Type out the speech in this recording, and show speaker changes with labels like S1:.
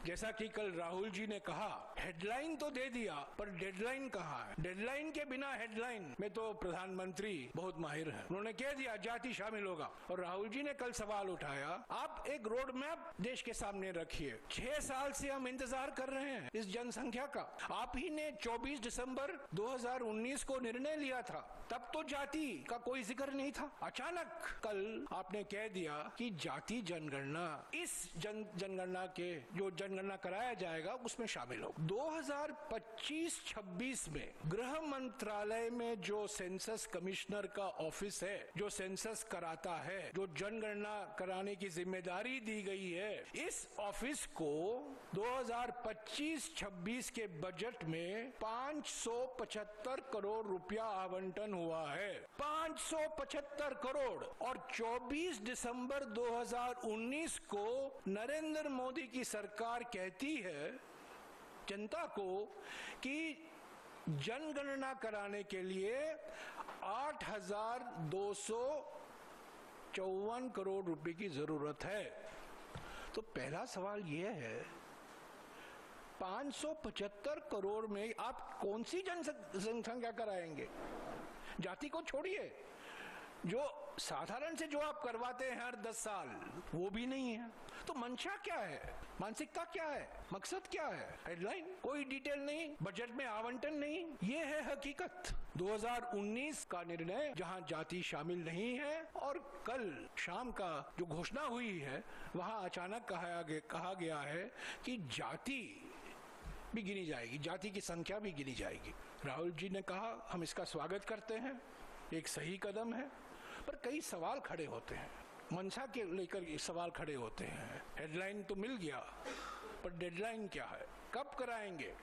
S1: जैसा कि कल राहुल जी ने कहा, हेडलाइन तो दे दिया पर डेडलाइन कहाँ है? डेडलाइन के बिना हेडलाइन में तो प्रधानमंत्री बहुत माहिर हैं। उन्होंने कह दिया जाति शामिल होगा। और राहुल जी ने कल सवाल उठाया, आप एक रोड मैप देश के सामने रखिए। 6 साल से हम इंतजार कर रहे हैं इस जनसंख्या का। आप ही ने 24 दिसंबर 2019 को निर्णय लिया था, तब तो जाति का कोई जिक्र नहीं था। अचानक कल आपने कह दिया कि जाति जनगणना, इस जनगणना के जो जनगणना कराया जाएगा उसमें शामिल हो। 2025-26 में गृह मंत्रालय में जो सेंसस कमिश्नर का ऑफिस है, जो सेंसस कराता है, जो जनगणना कराने की जिम्मेदारी दी गई है, इस ऑफिस को 2025-26 के बजट में 575 करोड़ रुपया आवंटन हुआ है। 575 करोड़। और 24 दिसंबर 2019 को नरेंद्र मोदी की सरकार कहती है जनता को कि जनगणना कराने के लिए 8,254 करोड़ रुपए की जरूरत है। तो पहला सवाल यह है, 575 करोड़ में आप कौन सी जनसंख्या कराएंगे? जाति को छोड़िए, जो साधारण से जो आप करवाते हैं हर 10 साल, वो भी नहीं है। तो मंशा क्या है, मानसिकता क्या है, मकसद क्या है? हेडलाइन कोई डिटेल नहीं, बजट में आवंटन नहीं। ये है हकीकत। 2019 का निर्णय जहां जाति शामिल नहीं है, और कल शाम का जो घोषणा हुई है वहां अचानक कहा गया है कि जाति भी गिनी जाएगी, जाति की संख्या भी गिनी जाएगी। राहुल जी ने कहा हम इसका स्वागत करते हैं, एक सही कदम है, पर कई सवाल खड़े होते हैं। मंशा के लेकर सवाल खड़े होते हैं। हेडलाइन तो मिल गया, पर डेडलाइन क्या है? कब कराएंगे?